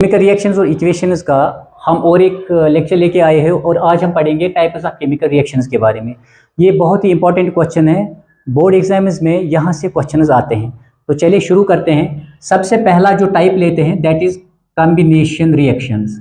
Chemical reactions और equations का हम और एक लेक्चर लेके आए हैं और आज हम पढ़ेंगे टाइप्स ऑफ केमिकल रिएक्शंस के बारे में। ये बहुत ही इंपॉर्टेंट क्वेश्चन है, बोर्ड एग्जाम्स में यहाँ से क्वेश्चंस आते हैं। तो चलिए शुरू करते हैं। सबसे पहला जो टाइप लेते हैं दैट इज कॉम्बिनेशन रिएक्शंस।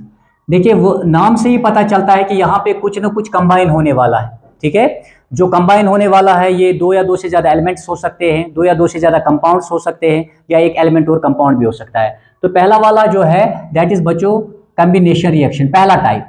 देखिए वो नाम से ही पता चलता है कि यहाँ पे कुछ ना कुछ कंबाइन होने वाला है। ठीक है, जो कंबाइन होने वाला है ये दो या दो से ज़्यादा एलिमेंट्स हो सकते हैं, दो या दो से ज़्यादा कंपाउंड्स हो सकते हैं, या एक एलिमेंट और कंपाउंड भी हो सकता है। तो पहला वाला जो है दैट इज बच्चों कॉम्बिनेशन रिएक्शन, पहला टाइप।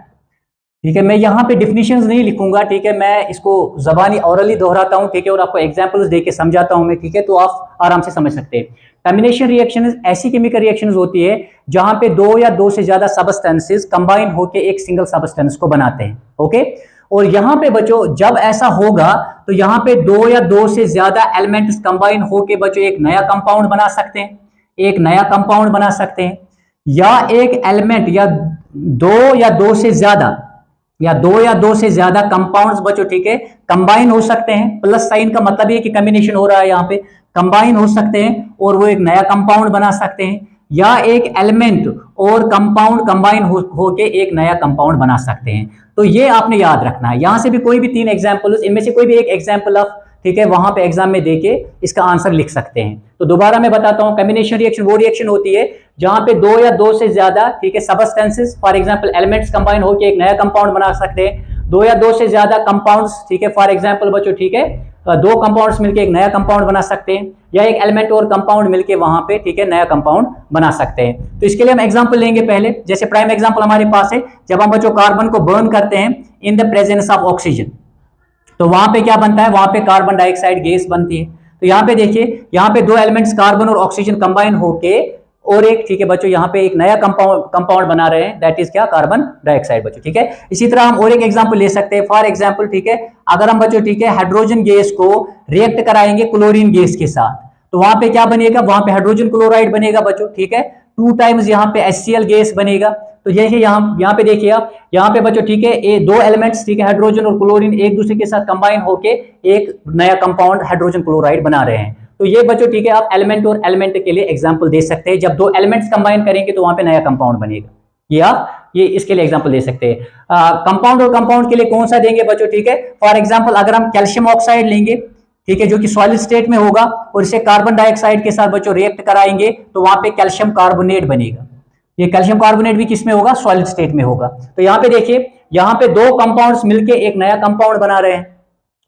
ठीक है, मैं यहाँ पे डिफिनीशंस नहीं लिखूंगा, ठीक है, मैं इसको जबानी औरली दोहराता हूँ, ठीक है, और आपको एग्जांपल्स देके समझाता हूँ मैं, ठीक है, तो आप आराम से समझ सकते हैं। कॉम्बिनेशन रिएक्शन ऐसी केमिकल रिएक्शंस होती है जहां पे दो या दो से ज्यादा सबस्टेंसेस कंबाइन होकर एक सिंगल सबस्टेंस को बनाते हैं। ओके, और यहाँ पे बच्चों जब ऐसा होगा तो यहाँ पे दो या दो से ज्यादा एलिमेंट्स कंबाइन होके बच्चों एक नया कंपाउंड बना सकते हैं, एक नया कंपाउंड बना सकते हैं, या एक एलिमेंट या दो या दो से ज्यादा कंपाउंड्स बच्चों, ठीक है, कंबाइन हो सकते हैं। प्लस साइन का मतलब ये कि कॉम्बिनेशन हो रहा है, यहाँ पे कंबाइन हो सकते हैं और वो एक नया कंपाउंड बना सकते हैं, या एक एलिमेंट और कंपाउंड कंबाइन होके एक नया कंपाउंड बना सकते हैं। तो ये आपने याद रखना है। यहां से भी कोई भी तीन एग्जाम्पल, इनमें से कोई भी एक एग्जाम्पल ऑफ, ठीक है, वहां पे एग्जाम में देके इसका आंसर लिख सकते हैं। तो दोबारा मैं बताता हूं, कॉम्बिनेशन रिएक्शन वो रिएक्शन होती है जहां पे दो या दो से ज्यादा, ठीक है, substances for example elements combine होकर एक नया कंपाउंड बना सकते हैं, दो या दो से ज्यादा कंपाउंड्स, ठीक है, फॉर एग्जांपल बच्चों, ठीक है, दो कंपाउंड्स मिलकर एक नया कंपाउंड बना सकते हैं, या एक एलिमेंट और कंपाउंड मिलकर वहां पे, ठीक है, नया कंपाउंड बना सकते हैं। तो इसके लिए हम एग्जांपल लेंगे पहले। जैसे प्राइम एग्जांपल हमारे पास है, जब हम बच्चों कार्बन को बर्न करते हैं in the presence of oxygen, तो वहां पे क्या बनता है, वहां पे कार्बन डाइऑक्साइड गैस बनती है। तो यहाँ पे देखिए, यहाँ पे दो एलिमेंट्स कार्बन और ऑक्सीजन कंबाइन होके और एक, ठीक है बच्चों, यहाँ पे एक नया कंपाउंड बना रहे हैं, दैट इज क्या, कार्बन डाइऑक्साइड बच्चों। ठीक है, इसी तरह हम और एक एग्जांपल ले सकते हैं। फॉर एग्जांपल, ठीक है, अगर हम बच्चों, ठीक है, हाइड्रोजन गैस को रिएक्ट कराएंगे क्लोरीन गैस के साथ, तो वहां पे क्या बनेगा, वहां पे हाइड्रोजन क्लोराइड बनेगा बच्चों। ठीक है, 2 टाइम्स यहाँ पे HCl गैस बनेगा। तो ये यहाँ पे देखिए आप, यहाँ पे बच्चों, ठीक है, ये दो एलिमेंट्स, ठीक है, हाइड्रोजन और क्लोरीन एक दूसरे के साथ कंबाइन होके एक नया कंपाउंड हाइड्रोजन क्लोराइड बना रहे हैं। तो ये बच्चों, ठीक है, आप एलिमेंट और एलिमेंट के लिए एग्जांपल दे सकते हैं। जब दो एलिमेंट्स कंबाइन करेंगे तो वहां पे नया कंपाउंड बनेगा। ये आप ये इसके लिए एग्जांपल दे सकते हैं। कंपाउंड और कंपाउंड के लिए कौन सा देंगे बच्चों, ठीक है, फॉर एग्जांपल अगर हम कैल्शियम ऑक्साइड लेंगे, ठीक है, जो कि सॉलिड स्टेट में होगा, और इसे कार्बन डाइऑक्साइड के साथ बच्चों रिएक्ट कराएंगे, तो वहां पे कैल्शियम कार्बोनेट बनेगा। ये कैल्शियम कार्बोनेट भी किसमें होगा, सॉलिड स्टेट में होगा। तो यहाँ पे देखिए, यहाँ पे दो कंपाउंड्स मिलके एक नया कंपाउंड बना रहे हैं।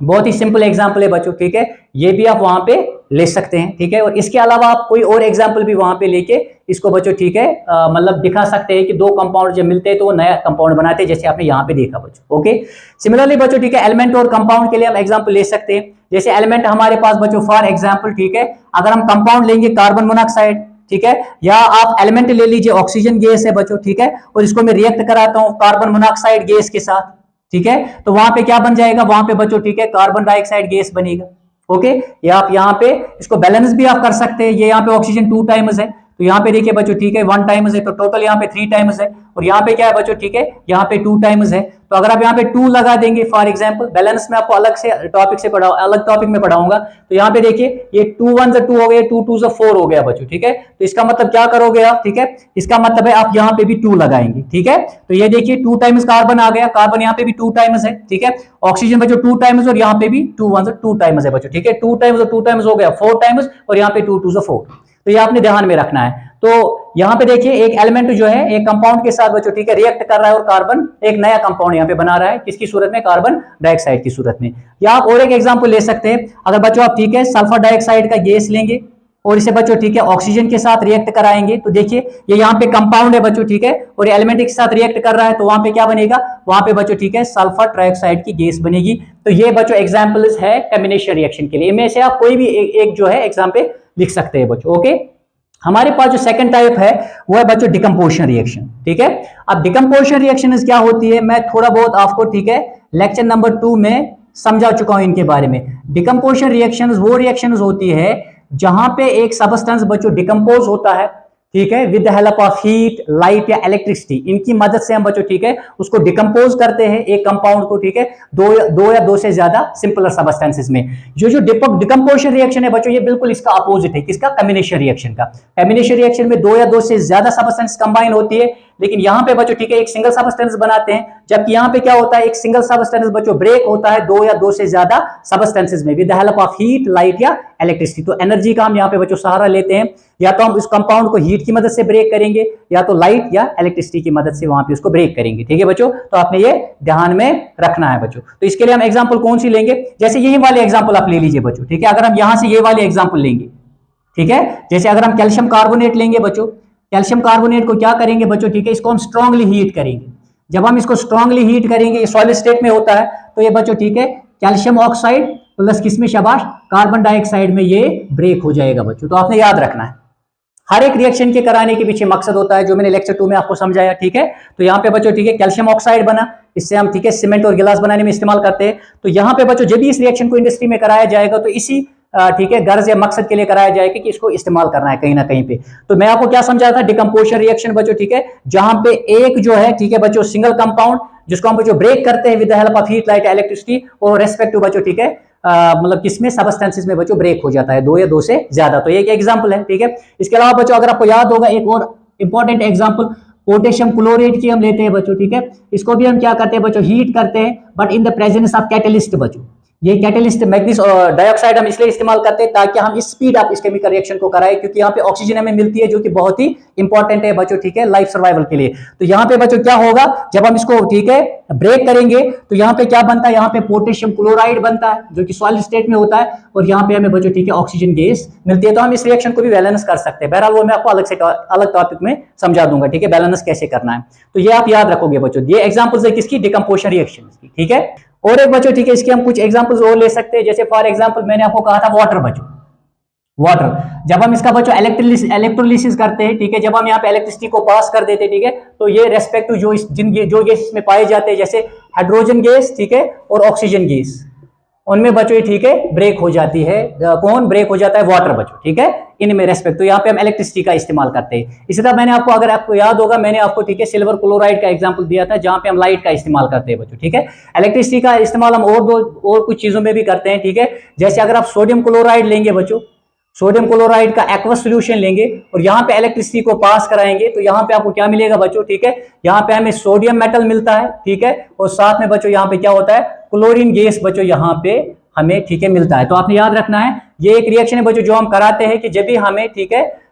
बहुत ही सिंपल एग्जांपल है बच्चों। ठीक है, ये भी आप वहां पे ले सकते हैं। ठीक है, और इसके अलावा आप कोई और एग्जांपल भी वहां पे लेके इसको बच्चों, ठीक है, मतलब दिखा सकते हैं कि दो कंपाउंड जब मिलते हैं तो वो नया कंपाउंड बनाते हैं, जैसे आपने यहाँ पे देखा बच्चों। ओके, सिमिलरली बच्चों, ठीक है, एलिमेंट और कंपाउंड के लिए हम एग्जाम्पल ले सकते हैं। जैसे एलिमेंट हमारे पास बच्चों, फॉर एग्जाम्पल, ठीक है, अगर हम कंपाउंड लेंगे कार्बन मोनोऑक्साइड, ठीक है, या आप एलिमेंट ले लीजिए ऑक्सीजन गैस है बच्चों, ठीक है, और इसको मैं रिएक्ट कराता हूं कार्बन मोनोऑक्साइड गैस के साथ, ठीक है, तो वहां पे क्या बन जाएगा, वहां पे बच्चों, ठीक है, कार्बन डाइऑक्साइड गैस बनेगा। ओके, या आप यहाँ पे इसको बैलेंस भी आप कर सकते हैं। ये यहाँ पे ऑक्सीजन 2 टाइम्स है, तो यहाँ पे देखिए बच्चों, ठीक है, 1 टाइम्स है, तो टोटल यहाँ पे 3 टाइम्स है, और यहाँ पे क्या है बच्चों, ठीक है, यहाँ पे 2 टाइम्स है। तो अगर आप यहाँ पे 2 लगा देंगे फॉर एग्जांपल, बैलेंस में आपको अलग से टॉपिक से अलग टॉपिक में पढ़ाऊंगा, तो यहाँ पे देखिए ये 2 1 2 हो गया, 2 2 4 हो गया बच्चों। ठीक है, तो इसका मतलब क्या करोगे आप, ठीक है, इसका मतलब है आप यहाँ पे भी 2 लगाएंगे। ठीक है, तो ये देखिए 2 टाइम्स कार्बन आ गया, कार्बन यहाँ पे भी 2 टाइम्स है। ठीक है, ऑक्सीजन बच्चों 2 टाइम्स, और यहाँ पे भी 2 1 2 टाइम्स है बच्चों। ठीक है, 2 टाइम्स और 2 टाइम्स हो गया 4 टाइम्स, और यहाँ पे 2 2 4। तो ये आपने ध्यान में रखना है। तो यहाँ पे देखिए एक एलिमेंट जो है एक कंपाउंड के साथ बच्चों, ठीक है, रिएक्ट कर रहा है, और कार्बन एक नया कंपाउंड यहाँ पे बना रहा है, किसकी सूरत में, कार्बन डाइऑक्साइड की सूरत में। या आप और एक एग्जांपल ले सकते हैं, अगर बच्चों आप, ठीक है, सल्फर डाइऑक्साइड का गैस लेंगे और इसे बच्चों, ठीक है, ऑक्सीजन के साथ रिएक्ट कराएंगे, तो देखिए ये यहाँ पे कंपाउंड है बच्चों, ठीक है, और एलिमेंट के साथ रिएक्ट कर रहा है, तो वहां पे क्या बनेगा, वहां पे बच्चों, ठीक है, सल्फर ट्राइऑक्साइड की गैस बनेगी। तो ये बच्चों एग्जाम्पल्स है कॉम्बिनेशन रिएक्शन के लिए। इनमें से आप कोई भी एक जो है एग्जाम्पल लिख सकते हैं बच्चों। ओके, हमारे पास जो सेकंड टाइप है वो है बच्चों डिकम्पोजिशन रिएक्शन। ठीक है, अब डिकम्पोजिशन रिएक्शन क्या होती है, मैं थोड़ा बहुत आपको, ठीक है, लेक्चर नंबर 2 में समझा चुका हूं इनके बारे में। डिकम्पोजिशन रिएक्शन वो रिएक्शन होती है जहां पे एक सबस्टेंस बच्चों डिकम्पोज होता है, ठीक है, with the help of heat, light या इलेक्ट्रिसिटी, इनकी मदद से हम बच्चों ठीक है उसको डिकम्पोज करते हैं एक कंपाउंड को, ठीक है, दो या दो से ज्यादा सिंपलर सबस्टेंसेस में। जो डिकम्पोजिशन रिएक्शन है बच्चों, ये बिल्कुल इसका अपोजिट है, किसका? कम्बिनेशन रिएक्शन का। कम्बिनेशन रिएक्शन में दो या दो से ज्यादा सबस्टेंस कंबाइन होती है, लेकिन यहां पे बच्चों ठीक है एक सिंगल सबस्टेंस बनाते हैं, जबकि यहां पे क्या होता है, एक सिंगल सबस्टेंस बच्चों ब्रेक होता है दो या दो से ज्यादा सबस्टेंसेस में with the help of heat, light या इलेक्ट्रिसिटी। तो एनर्जी का हम यहां पे बच्चों सहारा लेते हैं, या तो हम उस कंपाउंड को हीट की मदद से ब्रेक करेंगे, या तो लाइट या इलेक्ट्रिसिटी की मदद से वहां पे उसको ब्रेक करेंगे। ठीक है बच्चों, तो आपने ये ध्यान में रखना है बच्चों। तो इसके लिए हम एग्जांपल कौन सी लेंगे? जैसे यही वाले एग्जांपल आप ले लीजिए बच्चों, ठीक है। अगर हम यहां से ये वाले एग्जांपल लेंगे, ठीक है, जैसे अगर हम कैल्शियम कार्बोनेट लेंगे बच्चों, कैल्शियम कार्बोनेट को क्या करेंगे बच्चों, ठीक है, इसको हम स्ट्रांगली हीट करेंगे। जब हम इसको स्ट्रांगली हीट करेंगे, ये सॉलिड स्टेट में होता है, तो ये बच्चों ठीक है कैल्शियम ऑक्साइड प्लस किसमें? शाबाश, कार्बन डाइऑक्साइड में ये ब्रेक हो जाएगा बच्चों। तो आपने याद रखना है, हर एक रिएक्शन के कराने के पीछे मकसद होता है, जो मैंने लेक्चर 2 में आपको समझाया। ठीक है, तो यहाँ पे बच्चों ठीक है कैल्शियम ऑक्साइड बना, इससे हम ठीक है सीमेंट और गिलास बनाने में इस्तेमाल करते हैं। तो यहाँ पे बच्चों जब भी इस रिएक्शन को इंडस्ट्री में कराया जाएगा, तो इसी ठीक है गर्ज या मकसद के लिए कराया जाएगा कि इसको इस्तेमाल करना है कहीं ना कहीं पे। तो मैं आपको क्या समझाया था? डिकम्पोजिशन रिएक्शन बच्चों ठीक है, जहां पे एक जो है ठीक है बच्चों सिंगल कंपाउंड, जिसको हम बच्चों ब्रेक करते हैं with the help of heat, light, electricity, और रेस्पेक्टिव बच्चों ठीक है मतलब किसमें? सबस्टेंसेस में बच्चों ब्रेक हो जाता है दो या दो से ज्यादा। तो ये एक एग्जांपल है। ठीक है, इसके अलावा बच्चों अगर आपको याद होगा एक और इंपॉर्टेंट एग्जांपल पोटेशियम क्लोरेट की हम लेते हैं बच्चों। ठीक है, इसको भी हम क्या करते हैं बच्चों? हीट करते हैं, but in the presence of catalyst बच्चों। ये कैटलिस्ट मैग्नीज डाइऑक्साइड हम इसलिए इस्तेमाल करते हैं ताकि हम इस स्पीड अप इस केमिकल रिएक्शन को कराएं, क्योंकि यहाँ पे ऑक्सीजन हमें मिलती है जो कि बहुत ही इंपॉर्टेंट है बच्चों ठीक है लाइफ सर्वाइवल के लिए। तो यहाँ पे बच्चों क्या होगा, जब हम इसको ठीक है ब्रेक करेंगे, तो यहाँ पे क्या बनता है? यहाँ पे पोटेशियम क्लोराइड बनता है जो कि सॉलिड स्टेट में होता है, और यहाँ पे हमें बच्चों ठीक है ऑक्सीजन गैस मिलती है। तो हम इस रिएक्शन को भी बैलेंस कर सकते हैं। बहरहाल वो मैं आपको अलग टॉपिक में समझा दूंगा, ठीक है, बैलेंस कैसे करना है। तो ये आप याद रखोगे बच्चों। ये एग्जांपल्स है किसकी? डिकम्पोजिशन रिएक्शन की। ठीक है, और एक बच्चों ठीक है इसके हम कुछ एग्जांपल्स और ले सकते हैं। जैसे फॉर एग्जांपल मैंने आपको कहा था वाटर बच्चों, वाटर जब हम इसका बच्चों इलेक्ट्रोलिसिस करते हैं, ठीक है, जब हम यहाँ पे इलेक्ट्रिसिटी को पास कर देते हैं, ठीक है, तो ये रेस्पेक्टिव जो गैस इसमें पाए जाते हैं, जैसे हाइड्रोजन गैस, ठीक है, और ऑक्सीजन गैस, उनमें बच्चों ठीक है ब्रेक हो जाती है। कौन ब्रेक हो जाता है? वाटर बच्चों। ठीक है, इनमें रेस्पेक्ट, तो यहाँ पे हम इलेक्ट्रिसिटी का इस्तेमाल करते हैं। इसी तरह मैंने आपको, अगर आपको याद होगा, मैंने आपको ठीक है सिल्वर क्लोराइड का एग्जांपल दिया था, जहां पे हम लाइट का इस्तेमाल करते हैं बच्चों। ठीक है, इलेक्ट्रिसिटी का इस्तेमाल हम और कुछ चीजों में भी करते हैं। ठीक है, जैसे अगर आप सोडियम क्लोराइड लेंगे बच्चों, सोडियम क्लोराइड का एक्वस सॉल्यूशन लेंगे और यहाँ पे इलेक्ट्रिसिटी को पास कराएंगे, तो यहाँ पे आपको क्या मिलेगा बच्चों? ठीक है, यहाँ पे हमें सोडियम मेटल मिलता है, ठीक है, और साथ में बच्चों यहाँ पे क्या होता है? क्लोरीन गैस बच्चों यहाँ पे हमें ठीक है मिलता है। तो आपने याद रखना है, ये एक रिएक्शन है बच्चों जो हम कराते हैं कि जब भी हमें ठीक है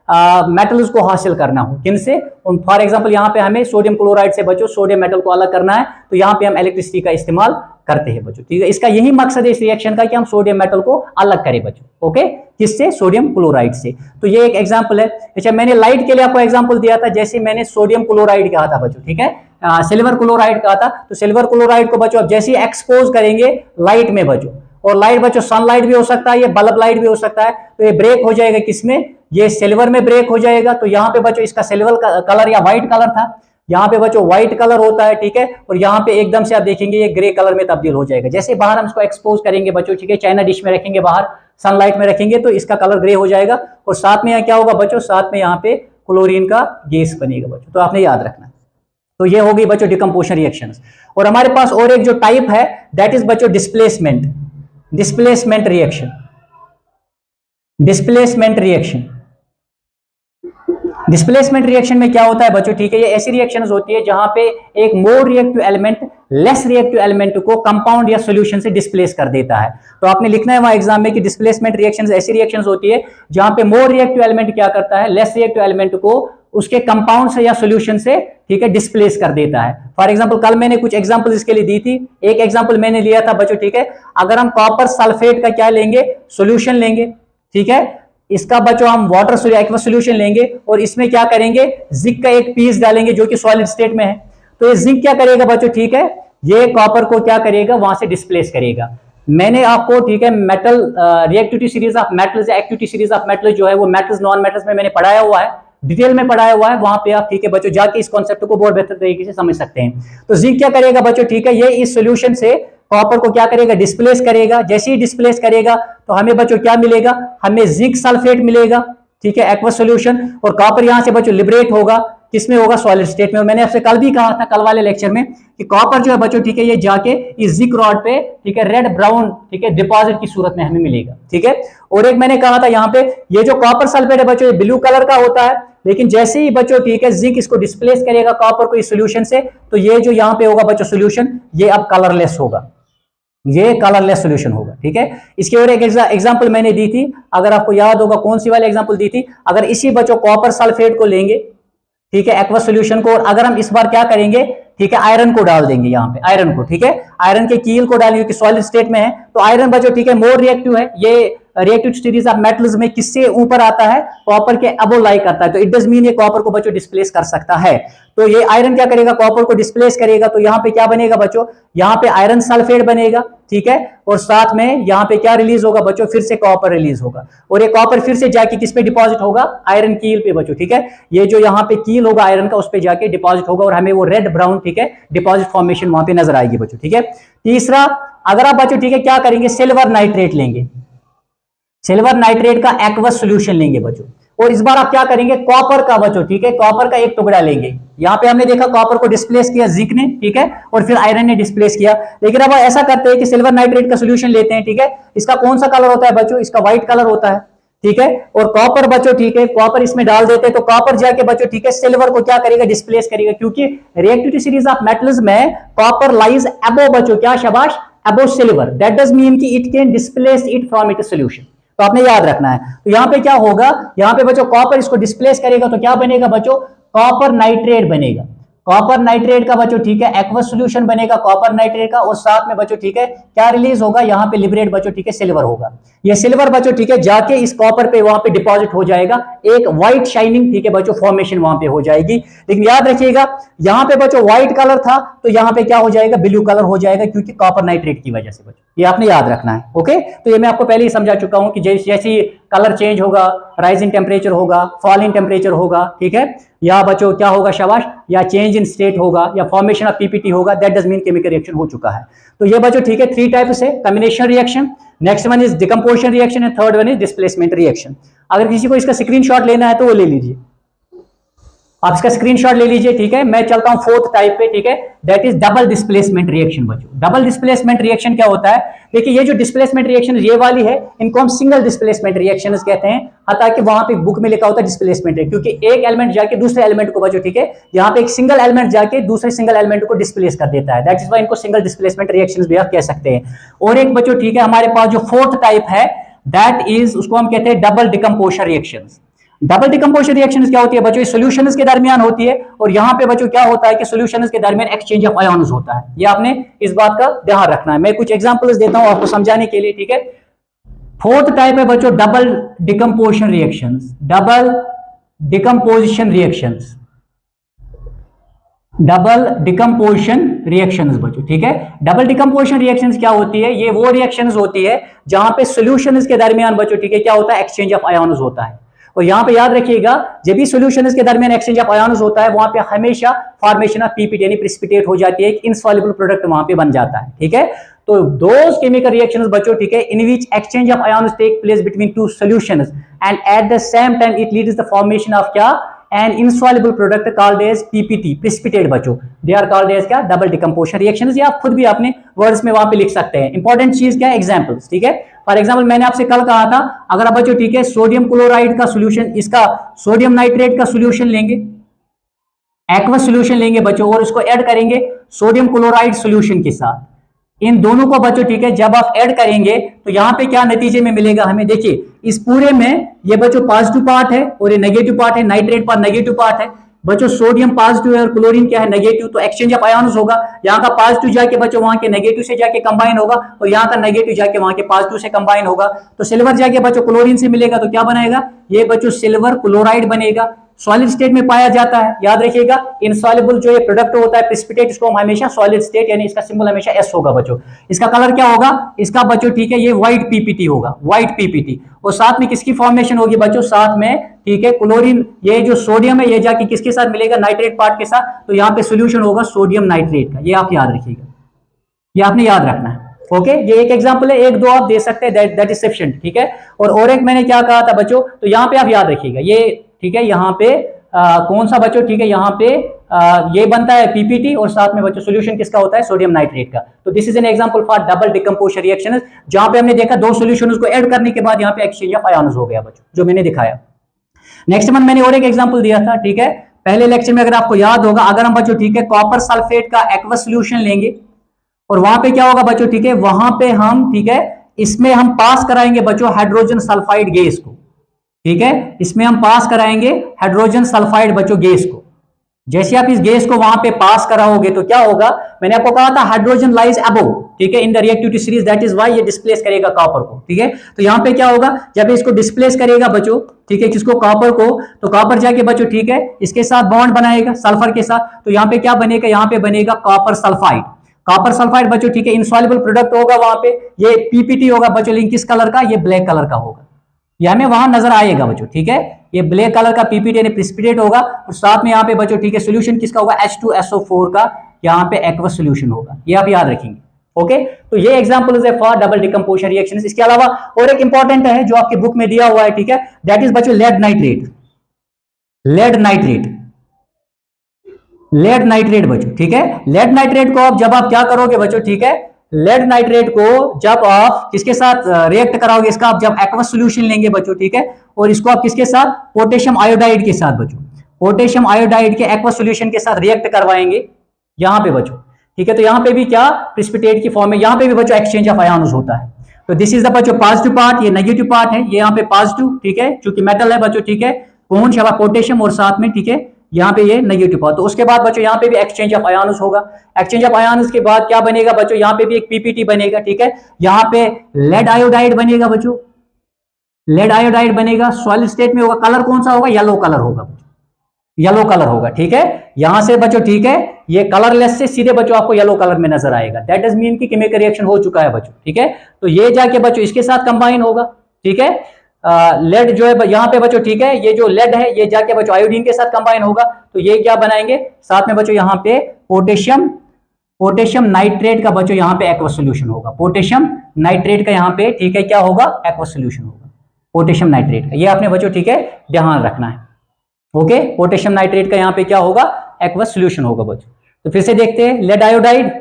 मेटल्स को हासिल करना हो, किनसे? फॉर एग्जांपल यहाँ पे हमें सोडियम क्लोराइड से बच्चों सोडियम मेटल को अलग करना है, तो यहाँ पे हम इलेक्ट्रिसिटी का इस्तेमाल करते हैं बच्चों। ठीक है, इसका यही मकसद है इस रिएक्शन का कि हम सोडियम मेटल को अलग करें बच्चों। ओके, किससे? सोडियम क्लोराइड से। तो ये एक एग्जांपल है। अच्छा, मैंने लाइट के लिए आपको एग्जांपल दिया था, जैसे मैंने सोडियम क्लोराइड कहा था बच्चों, ठीक है, सिल्वर क्लोराइड कहा था। तो सिल्वर क्लोराइड को बच्चों आप जैसे ही एक्सपोज करेंगे लाइट में बच्चों, और लाइट बच्चों सनलाइट भी हो सकता है, ये बल्ब लाइट भी हो सकता है, तो ये ब्रेक हो जाएगा किसमें? ये सिल्वर में ब्रेक हो जाएगा। तो यहाँ पे बच्चों इसका सिल्वर कलर या व्हाइट कलर था, यहाँ पे बच्चों व्हाइट कलर होता है, ठीक है, और यहाँ पे एकदम से आप देखेंगे ये ग्रे कलर में तब्दील हो जाएगा। जैसे बाहर हम इसको एक्सपोज करेंगे बच्चों, ठीक है, चाइना डिश में रखेंगे, बाहर सनलाइट में रखेंगे, तो इसका कलर ग्रे हो जाएगा, और साथ में यहाँ क्या होगा बच्चों? साथ में यहाँ पे क्लोरीन का गैस बनेगा बच्चों। तो आपने याद रखना। तो ये हो गई बच्चों डिकम्पोजिशन रिएक्शंस। और हमारे पास और एक जो टाइप है, दैट इज बच्चों डिस्प्लेसमेंट रिएक्शन। डिस्प्लेसमेंट रिएक्शन में क्या होता है बच्चों? ठीक है, ये ऐसी रिएक्शंस होती है जहां पे एक more reactive element less reactive element को कंपाउंड या सॉल्यूशन से डिस्प्लेस कर देता है। तो आपने लिखना है वहां एग्जाम में कि डिस्प्लेसमेंट रिएक्शंस ऐसी रिएक्शंस होती है जहां पे मोर रिएक्टिव एलिमेंट क्या करता है? लेस रिएक्टिव एलिमेंट को उसके कंपाउंड से या सॉल्यूशन से ठीक है डिस्प्लेस कर देता है। फॉर एग्जांपल कल मैंने कुछ एग्जांपल इसके लिए दी थी। एक एग्जांपल मैंने लिया था बच्चों, ठीक है, अगर हम कॉपर सल्फेट का क्या लेंगे? सॉल्यूशन लेंगे, ठीक है, इसका बच्चों हम वाटर एक्वस सॉल्यूशन लेंगे और इसमें क्या करेंगे? जिंक का एक पीस डालेंगे जो कि सॉलिड स्टेट में है। तो ये जिंक क्या करेगा बच्चों? ठीक है, ये कॉपर को क्या करेगा? वहां से डिस्प्लेस करेगा। मैंने आपको ठीक है metal reactivity series of metals या एक्टिविटी सीरीज ऑफ मेटल्स जो है वो मेटल्स नॉन मेटल्स में मैंने पढ़ाया हुआ है, डिटेल में पढ़ाया हुआ है, वहां पे आप ठीक है बच्चों जाके इस कॉन्सेप्ट को बहुत बेहतर तरीके से समझ सकते हैं। तो जिंक क्या करेगा बच्चों? ठीक है, ये इस सॉल्यूशन से कॉपर को क्या करेगा? डिस्प्लेस करेगा। जैसे ही डिस्प्लेस करेगा तो हमें बच्चों क्या मिलेगा? हमें जिंक सल्फेट मिलेगा, ठीक है, एक्वस सोल्यूशन। और कॉपर यहां से बच्चों लिबरेट होगा, किसमें होगा, सॉलिड स्टेट में। और मैंने आपसे कल भी कहा था, कल वाले लेक्चर में, कि कॉपर जो है बच्चों ठीक है ये जाके इस जिंक रॉड पे ठीक है रेड ब्राउन ठीक है डिपॉजिट की सूरत में हमें मिलेगा, ठीक है। और एक मैंने कहा था यहाँ पे ये जो कॉपर सल्फेट है बच्चों ये ब्लू कलर का होता है, लेकिन जैसे ही बच्चों ठीक है जिंक इसको डिस्प्लेस करेगा कॉपर को इस सोल्यूशन से, तो ये जो यहाँ पे होगा बच्चों सोल्यूशन ये अब कलरलेस होगा, ये कलरलेस सोल्यूशन होगा, ठीक है। इसके और एक एग्जांपल मैंने दी थी, अगर आपको याद होगा कौन सी वाली एग्जांपल दी थी, अगर इसी बच्चों कॉपर सल्फेट को लेंगे ठीक है एक्वस सोल्यूशन को, और अगर हम इस बार क्या करेंगे ठीक है आयरन को डाल देंगे यहाँ पे, आयरन को, ठीक है, आयरन के कील को डालेंगे क्योंकि सॉलिड स्टेट में है, तो आयरन बच्चों ठीक है मोर रिएक्टिव है, ये रिएक्टिव सीरीज ऑफ मेटल्स में किससे ऊपर आता है, कॉपर के अबो लाई करता है, तो इट डज मीन ये कॉपर को बच्चों डिस्प्लेस कर सकता है। तो ये आयरन क्या करेगा, कॉपर को डिस्प्लेस करेगा, तो यहाँ पे क्या बनेगा बच्चों, यहाँ पे आयरन सल्फेट बनेगा, ठीक है, और साथ में यहाँ पे क्या रिलीज होगा बच्चों, फिर से कॉपर रिलीज होगा, और ये कॉपर फिर से जाके किस पे डिपॉजिट होगा, आयरन कील पे बच्चों, ठीक है, ये जो यहाँ पे कील होगा आयरन का उस पे जाके डिपॉजिट होगा, और हमें वो रेड ब्राउन ठीक है डिपॉजिट फॉर्मेशन वहां पे नजर आएगी बच्चों, ठीक है। तीसरा, अगर आप बच्चों ठीक है क्या करेंगे, सिल्वर नाइट्रेट लेंगे, सिल्वर नाइट्रेट का एक्वस सॉल्यूशन लेंगे बच्चों, और इस बार आप क्या करेंगे, कॉपर का बच्चों ठीक है, कॉपर का एक टुकड़ा लेंगे, यहां पे हमने देखा कॉपर को डिस्प्लेस किया जिंक ने, ठीक है, और फिर आयरन ने डिस्प्लेस किया, लेकिन अब ऐसा करते हैं कि सिल्वर नाइट्रेट का सॉल्यूशन लेते हैं, ठीक है, इसका कौन सा कलर होता है बच्चों, इसका व्हाइट कलर होता है, ठीक है, और कॉपर बच्चों ठीक है, कॉपर इसमें डाल देते हैं, तो कॉपर जाके बच्चों ठीक है सिल्वर को क्या करेगा, डिस्प्लेस करेगा, क्योंकि रिएक्टिव सीरीज ऑफ मेटल्स में कॉपर लाइज अबव बच्चों, क्या शाबाश, above silver, that does mean कि it can displace it from it solution, तो आपने याद रखना है। तो यहां पे क्या होगा, यहां पे बच्चों कॉपर इसको डिस्प्लेस करेगा, तो क्या बनेगा बच्चों, कॉपर नाइट्रेट बनेगा, कॉपर नाइट्रेट का बच्चों ठीक है एक्वस सॉल्यूशन बनेगा कॉपर नाइट्रेट का, और साथ में बच्चों ठीक है क्या रिलीज होगा, यहां पे लिबरेट बच्चों ठीक है सिल्वर होगा, ये सिल्वर बच्चों ठीक है जाके इस कॉपर पे वहां पे डिपॉजिट हो जाएगा, एक व्हाइट शाइनिंग ठीक है बच्चों फॉर्मेशन वहां पे हो जाएगी, लेकिन याद रखिएगा यहां पे बच्चों व्हाइट कलर था, तो यहां पे क्या हो जाएगा, ब्लू कलर हो जाएगा, क्योंकि कॉपर नाइट्रेट की वजह से बच्चों, ये आपने याद रखना है, ओके। तो ये मैं आपको पहले ही समझा चुका हूं कि जैसे कलर चेंज होगा, राइजिंग टेम्परेचर होगा, फॉलिंग टेम्परेचर होगा, ठीक है, या बच्चों क्या होगा शाबाश, या चेंज इन स्टेट होगा, या फॉर्मेशन ऑफ पीपीटी होगा, that does mean chemical reaction हो चुका है। तो ये बच्चों ठीक है 3 टाइप्स है, combination reaction, next one is decomposition reaction, and third one is displacement reaction. अगर किसी को इसका स्क्रीनशॉट लेना है तो वो ले लीजिए, आप इसका स्क्रीनशॉट ले लीजिए, ठीक है। मैं चलता हूं 4th टाइप पे, ठीक है, that is double displacement reaction बच्चों। डबल डिस्प्लेसमेंट रिएक्शन क्या होता है, देखिए ये जो डिस्प्लेसमेंट रिएक्शन ये वाली है, इनको हम सिंगल डिस्प्लेसमेंट रिएक्शन कहते हैं, हालांकि वहां पे बुक में लिखा होता है डिस्प्लेसमेंट है, क्योंकि एक एलिमेंट जाके दूसरे एलिमेंट को बच्चों ठीक है, यहाँ पे एक सिंगल एलिमेंट जाके दूसरे सिंगल एलिमेंट को डिस्प्लेस कर देता है, दैट इज वाई इनको सिंगल डिस्प्लेसमेंट रिएक्शन भी आप कह सकते हैं। और एक बच्चों ठीक है हमारे पास जो 4th टाइप है, दैट इज उसको हम कहते हैं double decomposition reaction. Double decomposition reactions क्या होती है बच्चों, सॉल्यूशंस के दरमियान होती है, और यहां पे बच्चों क्या होता है कि सॉल्यूशंस के दरमियान एक्सचेंज ऑफ आयन्स होता है, ये आपने इस बात का ध्यान रखना है। मैं कुछ एग्जांपल्स देता हूं आपको समझाने के लिए, ठीक है। 4th टाइप है बच्चों double decomposition reactions, double decomposition reactions, double decomposition reactions बच्चों, ठीक है। डबल डिकम्पोजिशन रिएक्शंस क्या होती है, ये वो रिएक्शंस होती है जहां पे सॉल्यूशंस के दरमियान बच्चों ठीक है क्या होता है, एक्सचेंज ऑफ आयन्स होता है। और यहां पे याद रखिएगा जब भी सॉल्यूशंस के दरमियान एक्सचेंज ऑफ आयन्स होता है, वहां पे हमेशा फॉर्मेशन ऑफ पीपीटी यानी प्रेसिपिटेट हो जाती है, एक इनसॉल्युबल प्रोडक्ट वहां पे बन जाता है, ठीक है। तो दोज केमिकल रिएक्शंस बच्चों ठीक है in which exchange of ions take place between two solutions and at the same time it leads the formation of क्या, an insoluble product called as PPT, precipitate बच्चों, दे आर कॉल्ड एज क्या, double decomposition reactions. ये आप खुद भी अपने words में वहां पे लिख सकते हैं। इंपॉर्टेंट चीज क्या है, एग्जांपल्स, ठीक है। फॉर एग्जांपल मैंने आपसे कल कहा था, अगर आप बच्चों ठीक है सोडियम क्लोराइड का सॉल्यूशन, इसका सोडियम नाइट्रेट का सॉल्यूशन लेंगे, एक्वस सॉल्यूशन लेंगे बच्चों, और इसको ऐड करेंगे सोडियम क्लोराइड सॉल्यूशन के साथ, इन दोनों को बच्चों ठीक है जब आप ऐड करेंगे तो यहां पे क्या नतीजे में मिलेगा हमें, देखिए इस पूरे में ये बच्चों पॉजिटिव पार्ट है और ये नेगेटिव पार्ट है, नाइट्रेट पार्ट नेगेटिव पार्ट है बच्चों, सोडियम पॉजिटिव है और क्लोरीन क्या है नेगेटिव, तो एक्सचेंज ऑफ आयन्स होगा, यहाँ का पॉजिटिव जाके बच्चों वहां के नेगेटिव से जाके कंबाइन होगा, और यहाँ का नेगेटिव जाके वहां के पॉजिटिव से कंबाइन होगा, तो सिल्वर जाके बच्चों क्लोरीन से मिलेगा, तो क्या बनाएगा, ये बच्चों सिल्वर क्लोराइड बनेगा, सॉलिड स्टेट में पाया जाता है, याद रखिएगा। इनसॉल्युबल जो ये प्रोडक्ट होता है प्रेसिपिटेट, इसको हम हमेशा सॉलिड स्टेट यानी इसका सिंबल हमेशा एस होगा बच्चों। इसका कलर क्या होगा, इसका बच्चों ठीक है ये व्हाइट पीपीटी होगा, व्हाइट पीपीटी, और साथ में किसकी फॉर्मेशन होगी बच्चों, साथ में ठीक है क्लोरीन, ये जो सोडियम है ये जाके किसके साथ मिलेगा, नाइट्रेट पार्ट के साथ, तो यहाँ पे सोल्यूशन होगा सोडियम नाइट्रेट का, ये आप याद रखिएगा, ये आपने याद रखना है। ओके, ये एक एग्जांपल है, एक दो आप दे सकते हैं, दैट इज सफिशिएंट, ठीक है। और एक मैंने क्या कहा था बच्चों, तो यहाँ पे आप याद रखिएगा ये, ठीक है, यहाँ पे कौन सा बच्चों, ठीक है, यहाँ पे ये बनता है पीपीटी और साथ में बच्चों सोल्यूशन किसका होता है, सोडियम नाइट्रेट का। तो this is an example for double डिकम्पोजन reaction, जहां पे हमने देखा दो सोल्यूशन को ऐड करने के बाद यहाँ पे एक्सचेंज ऑफ आयन्स हो गया बच्चों, जो मैंने दिखाया। नेक्स्ट वन मैंने और एक एग्जांपल दिया था, ठीक है, पहले लेक्चर में, अगर आपको याद होगा, अगर हम बच्चों, ठीक है, कॉपर सल्फेट का एक्वस सोल्यूशन लेंगे और वहां पे क्या होगा बच्चों, ठीक है, वहां पे हम, ठीक है, इसमें हम पास कराएंगे बच्चों हाइड्रोजन सल्फाइड गैस को, ठीक है, इसमें हम पास कराएंगे हाइड्रोजन सल्फाइड बच्चों गैस को। जैसे आप इस गैस को वहां पे पास कराओगे तो क्या होगा, मैंने आपको कहा था हाइड्रोजन लाइज अबव, ठीक है, in the reactivity series, that is why ये डिस्प्लेस करेगा कॉपर को, ठीक है। तो यहाँ पे क्या होगा, जब इसको डिस्प्लेस करेगा बच्चों, ठीक है, किसको, कॉपर को, तो कॉपर जाके बच्चों, ठीक है, इसके साथ बॉन्ड बनाएगा सल्फर के साथ, तो यहाँ पे क्या बनेगा, यहाँ पे बनेगा कॉपर सल्फाइड। कॉपर सल्फाइड बच्चों, ठीक है, इनसॉल्युबल प्रोडक्ट होगा वहां पे, ये पीपीटी होगा बच्चों, लेकिन किस कलर का, ये ब्लैक कलर का होगा, ये हमें वहां नजर आएगा बच्चों, ठीक है, ये ब्लैक कलर का पीपीटी यानी प्रेसिपिटेट होगा, और साथ में यहाँ पे बच्चों, ठीक है, सोल्यूशन किसका होगा, H2SO4 का, यहाँ पे एक्वस सोल्यूशन होगा, ये आप याद रखेंगे। ओके, तो ये एग्जांपल है फॉर डबल डिकम्पोजन रिएक्शन। इसके अलावा और एक इंपॉर्टेंट है जो आपके बुक में दिया हुआ है, ठीक है, दैट इज बच्चों lead nitrate, lead nitrate, lead nitrate बच्चों, ठीक है, लेड नाइट्रेट को आप जब आप क्या करोगे बच्चों, ठीक है, लेड नाइट्रेट को जब आप किसके साथ रिएक्ट कराओगे, इसका आप जब एक्वस सॉल्यूशन लेंगे बच्चों, ठीक है, और इसको आप किसके साथ, पोटेशियम आयोडाइड के साथ बच्चों, पोटेशियम आयोडाइड के एक्वस सॉल्यूशन के साथ रिएक्ट करवाएंगे यहां पे बच्चों, ठीक है, तो यहां पे भी क्या प्रेसिपिटेट की फॉर्म में, यहां पे भी बच्चों एक्सचेंज ऑफ आयन्स होता है। तो दिस इज द बच्चों पॉजिटिव पार्ट, ये नेगेटिव पार्ट है, ये यहाँ पे पॉजिटिव, ठीक है, क्योंकि मेटल है बच्चों, ठीक है, कौन सा पोटेशियम, और साथ में, ठीक है, यहाँ पे ये नेगेटिव पार्ट। तो उसके बाद बच्चों यहाँ पे भी एक्सचेंज ऑफ आयन्स होगा, एक्सचेंज ऑफ आयन्स के बाद क्या बनेगा बच्चों, यहाँ पे भी एक पीपीटी बनेगा, ठीक है, यहाँ पे लेड आयोडाइड बनेगा बच्चों, लेड आयोडाइड बनेगा, सॉलिड स्टेट में होगा, कलर कौन सा होगा, येलो कलर होगा, येलो कलर होगा, ठीक है, यहां से बच्चों, ठीक है, ये कलरलेस से सीधे बच्चों आपको येलो कलर में नजर आएगा, दैट डज मीन कि केमिकल रिएक्शन हो चुका है बच्चों, ठीक है। तो ये जाके बच्चों इसके साथ कंबाइन होगा, ठीक है, लेड जो है यहाँ पे बच्चों, ठीक है, ये जो लेड है ये जाके बच्चों आयोडीन के साथ कंबाइन होगा, तो ये क्या बनाएंगे साथ में बच्चों, यहाँ पे पोटेशियम, पोटेशियम नाइट्रेट का बच्चों यहाँ पे एक्वस सॉल्यूशन होगा, पोटेशियम नाइट्रेट का यहाँ पे, ठीक है, क्या होगा, एक्वस सॉल्यूशन होगा पोटेशियम नाइट्रेट का, ये आपने बच्चों, ठीक है, ध्यान रखना है। ओके, पोटेशियम नाइट्रेट का यहाँ पे क्या होगा, एक्वस सॉल्यूशन होगा बच्चों। तो फिर से देखते हैं, लेड आयोडाइड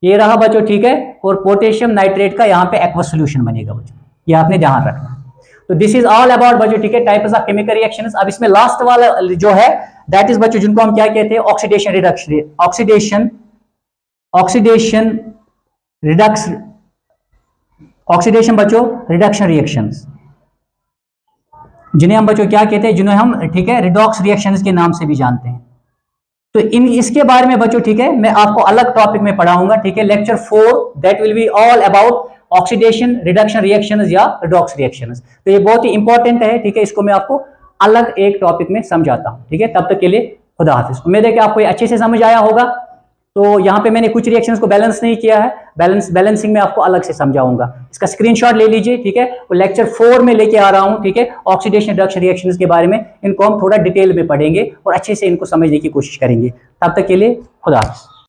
ये रहा बच्चों, ठीक है, और पोटेशियम नाइट्रेट का यहाँ पे एक्वस सॉल्यूशन बनेगा बच्चों, ये आपने ध्यान रखना है। तो दिस इज ऑल अबाउट बच्चों, ठीक है, टाइप्स ऑफ केमिकल रिएक्शंस। अब इसमें लास्ट वाला जो है दैट इज बच्चों, जिनको हम क्या कहते हैं, oxidation reduction, oxidation Redux, oxidation बच्चों रिडक्शन रिएक्शंस, जिन्हें हम बच्चों क्या कहते हैं, जिन्हें हम, ठीक है, रिडॉक्स रिएक्शंस के नाम से भी जानते हैं। तो इन इसके बारे में बच्चों, ठीक है, मैं आपको अलग टॉपिक में पढ़ाऊंगा, ठीक है, lecture 4 that will be all about oxidation reduction reactions या रिडॉक्स रिएक्शंस। तो ये बहुत ही इंपॉर्टेंट है, ठीक है, इसको मैं आपको अलग एक टॉपिक में समझाता हूं, ठीक है। तब तक के लिए खुदा हाफिज। उम्मीद है कि आपको ये अच्छे से समझ आया होगा। तो यहाँ पे मैंने कुछ रिएक्शंस को बैलेंस नहीं किया है, बैलेंसिंग में आपको अलग से समझाऊंगा, इसका स्क्रीनशॉट ले लीजिए, ठीक है। और लेक्चर 4 में लेके आ रहा हूँ, ठीक है, ऑक्सीडेशन रिडक्शन रिएक्शंस के बारे में, इनको हम थोड़ा डिटेल में पढ़ेंगे और अच्छे से इनको समझने की कोशिश करेंगे। तब तक के लिए खुदा हाफिज।